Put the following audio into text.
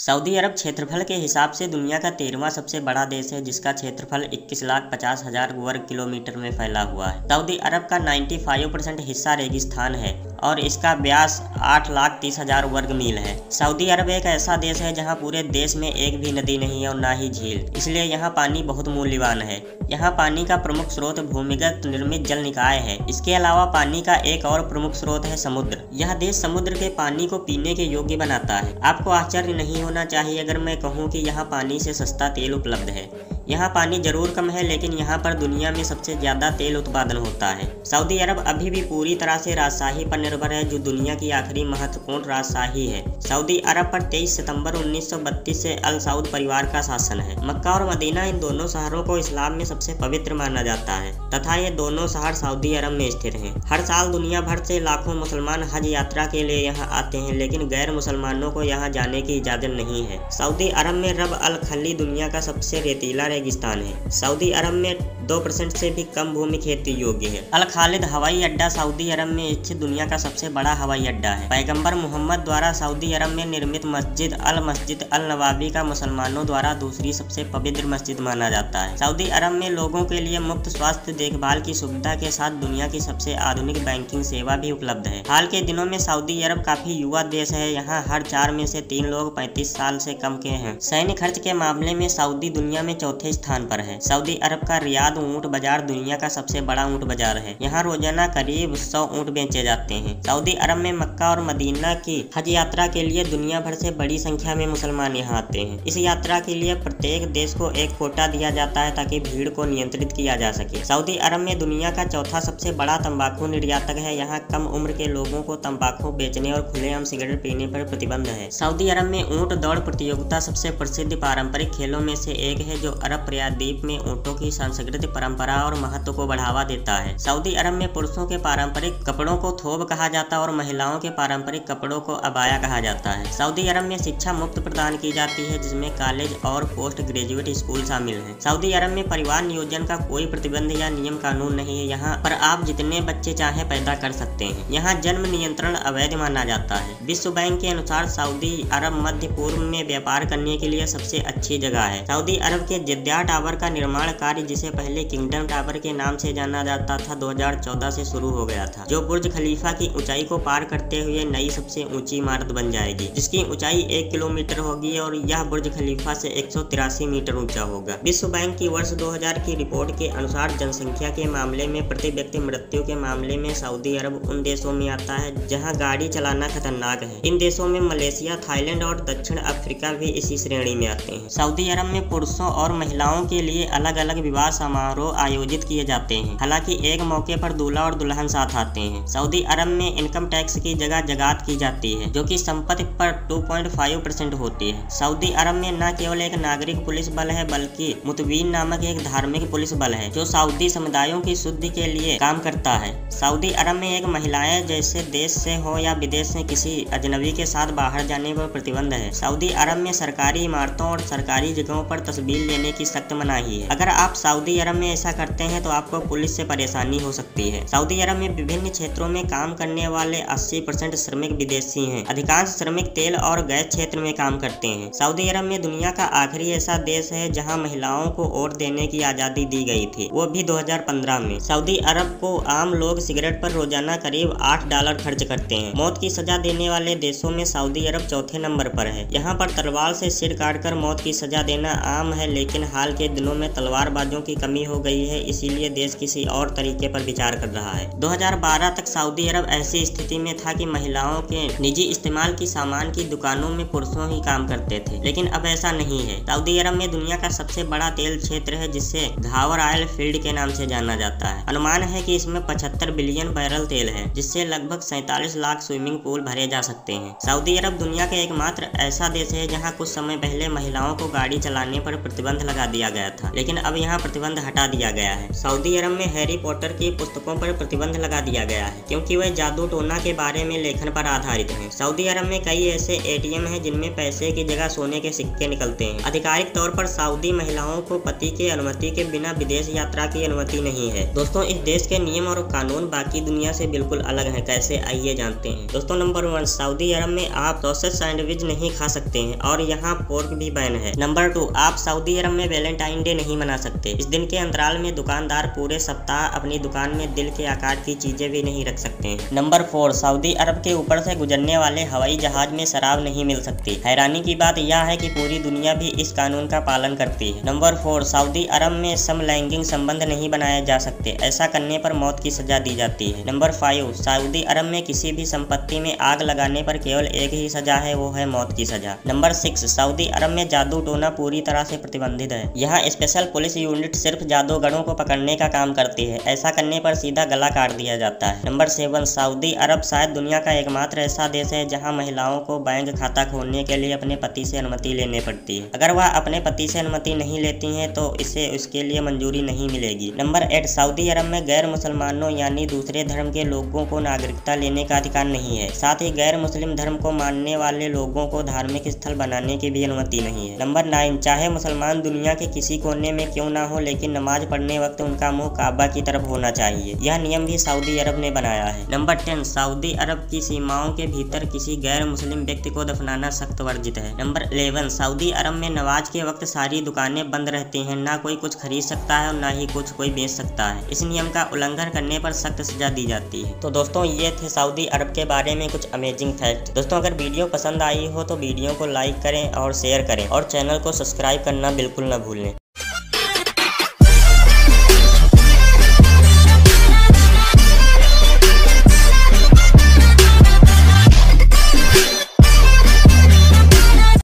Saudi अरब क्षेत्रफल के हिसाब से दुनिया का 13वां सबसे बड़ा देश है, जिसका क्षेत्रफल 21,50,000 वर्ग किलोमीटर में फैला हुआ है। सऊदी अरब का 95% हिस्सा रेगिस्तान है और इसका व्यास 8,30,000 वर्ग मील है। सऊदी अरब एक ऐसा देश है जहां पूरे देश में एक भी नदी नहीं है और ना ही झील, इसलिए यहाँ पानी बहुत मूल्यवान है। यहाँ पानी का प्रमुख स्रोत भूमिगत निर्मित जल निकाय है। इसके अलावा पानी का एक और प्रमुख स्रोत है समुद्र। यह देश समुद्र के पानी को पीने के योग्य बनाता है। आपको आश्चर्य नहीं होना चाहिए अगर मैं कहूँ कि यहाँ पानी से सस्ता तेल उपलब्ध है। यहाँ पानी जरूर कम है, लेकिन यहाँ पर दुनिया में सबसे ज्यादा तेल उत्पादन होता है। सऊदी अरब अभी भी पूरी तरह से राजशाही पर निर्भर है, जो दुनिया की आखिरी महत्वपूर्ण राजशाही है। सऊदी अरब पर 23 सितंबर 1932 से अल सऊद परिवार का शासन है। मक्का और मदीना इन दोनों शहरों को इस्लाम में सबसे पवित्र माना जाता है तथा ये दोनों शहर सऊदी अरब में स्थित हैं। हर साल दुनिया भर से लाखों मुसलमान हज यात्रा के लिए यहाँ आते हैं, लेकिन गैर मुसलमानों को यहाँ जाने की इजाजत नहीं है। सऊदी अरब में रब अल खली दुनिया का सबसे रेतीला रेगिस्तान है। सऊदी अरब में 2% से भी कम भूमि खेती योग्य है। अल खालिद हवाई अड्डा सऊदी अरब में स्थित दुनिया का सबसे बड़ा हवाई अड्डा है। पैगंबर मोहम्मद द्वारा सऊदी अरब में निर्मित मस्जिद अल नवाबी का मुसलमानों द्वारा दूसरी सबसे पवित्र मस्जिद माना जाता है। सऊदी अरब में लोगों के लिए मुफ्त स्वास्थ्य देखभाल की सुविधा के साथ दुनिया की सबसे आधुनिक बैंकिंग सेवा भी उपलब्ध है। हाल के दिनों में सऊदी अरब काफी युवा देश है। यहाँ हर 4 में से 3 लोग 35 साल से कम के हैं। सैन्य खर्च के मामले में सऊदी दुनिया में चौथे स्थान पर है। सऊदी अरब का रियाद ऊंट बाजार दुनिया का सबसे बड़ा ऊंट बाजार है। यहाँ रोजाना करीब 100 ऊंट बेचे जाते हैं। सऊदी अरब में मक्का और मदीना की हज यात्रा के लिए दुनिया भर से बड़ी संख्या में मुसलमान यहाँ आते हैं। इस यात्रा के लिए प्रत्येक देश को एक कोटा दिया जाता है ताकि भीड़ को नियंत्रित किया जा सके। सऊदी अरब में दुनिया का चौथा सबसे बड़ा तंबाकू निर्यातक है। यहाँ कम उम्र के लोगों को तंबाकू बेचने और खुलेआम सिगरेट पीने पर प्रतिबंध है। सऊदी अरब में ऊंट दौड़ प्रतियोगिता सबसे प्रसिद्ध पारंपरिक खेलों में से एक है, जो अरब प्रायद्वीप में ऊंटों की सांस्कृतिक परंपरा और महत्व को बढ़ावा देता है। सऊदी अरब में पुरुषों के पारंपरिक कपड़ों को थोब कहा जाता है और महिलाओं के पारंपरिक कपड़ों को अबाया कहा जाता है। सऊदी अरब में शिक्षा मुफ्त प्रदान की जाती है, जिसमें कॉलेज और पोस्ट ग्रेजुएट स्कूल शामिल हैं। सऊदी अरब में परिवार नियोजन का कोई प्रतिबंध या नियम कानून नहीं है। यहाँ पर आप जितने बच्चे चाहें पैदा कर सकते हैं। यहाँ जन्म नियंत्रण अवैध माना जाता है। विश्व बैंक के अनुसार सऊदी अरब मध्य पूर्व में व्यापार करने के लिए सबसे अच्छी जगह है। सऊदी अरब के जिद्दा टावर का निर्माण कार्य, जिसे पहले किंगडम टावर के नाम से जाना जाता था, 2014 से शुरू हो गया था, जो बुर्ज खलीफा की ऊंचाई को पार करते हुए नई सबसे ऊंची इमारत बन जाएगी, जिसकी ऊंचाई 1 किलोमीटर होगी और यह बुर्ज खलीफा से 183 मीटर ऊंचा होगा। विश्व बैंक की वर्ष 2000 की रिपोर्ट के अनुसार जनसंख्या के मामले में प्रति व्यक्ति मृत्यु के मामले में सऊदी अरब उन देशों में आता है जहाँ गाड़ी चलाना खतरनाक है। इन देशों में मलेशिया, थाईलैंड और दक्षिण अफ्रीका भी इसी श्रेणी में आते हैं। सऊदी अरब में पुरुषों और महिलाओं के लिए अलग अलग विवाह समारोह आयोजित किए जाते हैं। हालांकि एक मौके पर दूल्हा और दुल्हन साथ आते हैं। सऊदी अरब में इनकम टैक्स की जगह जगात की जाती है, जो कि संपत्ति पर 2.5% होती है। सऊदी अरब में न केवल एक नागरिक पुलिस बल है, बल्कि मुतवीन नामक एक धार्मिक पुलिस बल है, जो सऊदी समुदायों की शुद्धि के लिए काम करता है। सऊदी अरब में एक महिलाएं जैसे देश से हो या विदेश से किसी अजनबी के साथ बाहर जाने पर प्रतिबंध है। सऊदी अरब में सरकारी इमारतों और सरकारी जगहों पर तस्वीर लेने की सख्त मनाही है। अगर आप सऊदी अरब में ऐसा करते हैं तो आपको पुलिस से परेशानी हो सकती है। सऊदी अरब में विभिन्न क्षेत्रों में काम करने वाले 80% श्रमिक विदेशी हैं। अधिकांश श्रमिक तेल और गैस क्षेत्र में काम करते हैं। सऊदी अरब में दुनिया का आखिरी ऐसा देश है जहां महिलाओं को वोट देने की आजादी दी गई थी, वो भी 2015 में। सऊदी अरब को आम लोग सिगरेट पर रोजाना करीब $8 खर्च करते हैं। मौत की सजा देने वाले देशों में सऊदी अरब चौथे नंबर पर है। यहाँ पर तलवार से सिर काटकर मौत की सजा देना आम है, लेकिन हाल के दिनों में तलवारबाजों की कमी हो गई है, इसीलिए देश किसी और तरीके पर विचार कर रहा है। 2012 तक सऊदी अरब ऐसी स्थिति में था कि महिलाओं के निजी इस्तेमाल की सामान की दुकानों में पुरुषों ही काम करते थे, लेकिन अब ऐसा नहीं है। सऊदी अरब में दुनिया का सबसे बड़ा तेल क्षेत्र है, जिसे घावर ऑयल फील्ड के नाम से जाना जाता है। अनुमान है कि इसमें 75 बिलियन बैरल तेल है, जिससे लगभग 47 लाख स्विमिंग पूल भरे जा सकते हैं। सऊदी अरब दुनिया का एकमात्र ऐसा देश है जहाँ कुछ समय पहले महिलाओं को गाड़ी चलाने पर प्रतिबंध लगा लगा दिया गया था, लेकिन अब यहाँ प्रतिबंध हटा दिया गया है। सऊदी अरब में हैरी पॉटर की पुस्तकों पर प्रतिबंध लगा दिया गया है क्योंकि वह जादू टोना के बारे में लेखन पर आधारित है। सऊदी अरब में कई ऐसे ATM हैं जिनमें पैसे की जगह सोने के सिक्के निकलते हैं। आधिकारिक तौर पर सऊदी महिलाओं को पति के अनुमति के बिना विदेश यात्रा की अनुमति नहीं है। दोस्तों, इस देश के नियम और कानून बाकी दुनिया से बिल्कुल अलग है। कैसे, आइए जानते हैं। दोस्तों, नंबर 1, सऊदी अरब में आप सॉसेज सैंडविच नहीं खा सकते हैं और यहाँ पोर्क भी बैन है। नंबर 2, आप सऊदी अरब में वैलेंटाइन डे नहीं मना सकते। इस दिन के अंतराल में दुकानदार पूरे सप्ताह अपनी दुकान में दिल के आकार की चीजें भी नहीं रख सकते हैं। नंबर 4, सऊदी अरब के ऊपर से गुजरने वाले हवाई जहाज में शराब नहीं मिल सकती। हैरानी की बात यह है कि पूरी दुनिया भी इस कानून का पालन करती है। नंबर 4, सऊदी अरब में समलैंगिक संबंध नहीं बनाए जा सकते। ऐसा करने पर मौत की सजा दी जाती है। नंबर 5, सऊदी अरब में किसी भी संपत्ति में आग लगाने पर केवल एक ही सजा है, वो है मौत की सजा। नंबर 6, सऊदी अरब में जादू टोना पूरी तरह से प्रतिबंधित है। यहाँ स्पेशल पुलिस यूनिट सिर्फ जादूगरों को पकड़ने का काम करती है। ऐसा करने पर सीधा गला काट दिया जाता है। नंबर 7, सऊदी अरब शायद दुनिया का एकमात्र ऐसा देश है जहाँ महिलाओं को बैंक खाता खोलने के लिए अपने पति से अनुमति लेनी पड़ती है। अगर वह अपने पति से अनुमति नहीं लेती हैं तो इसे उसके लिए मंजूरी नहीं मिलेगी। नंबर 8, सऊदी अरब में गैर मुसलमानों यानी दूसरे धर्म के लोगों को नागरिकता लेने का अधिकार नहीं है। साथ ही गैर मुस्लिम धर्म को मानने वाले लोगों को धार्मिक स्थल बनाने की भी अनुमति नहीं है। नंबर 9, चाहे मुसलमान दुनिया के किसी कोने में क्यों ना हो, लेकिन नमाज पढ़ने वक्त उनका मुंह काबा की तरफ होना चाहिए। यह नियम भी सऊदी अरब ने बनाया है। नंबर 10, सऊदी अरब की सीमाओं के भीतर किसी गैर मुस्लिम व्यक्ति को दफनाना सख्त वर्जित है। नंबर 11, सऊदी अरब में नमाज के वक्त सारी दुकानें बंद रहती हैं। ना कोई कुछ खरीद सकता है और ना ही कुछ कोई बेच सकता है। इस नियम का उल्लंघन करने पर सख्त सजा दी जाती है। तो दोस्तों, ये थे सऊदी अरब के बारे में कुछ अमेजिंग फैक्ट। दोस्तों, अगर वीडियो पसंद आई हो तो वीडियो को लाइक करें और शेयर करें और चैनल को सब्सक्राइब करना बिल्कुल न भूलें।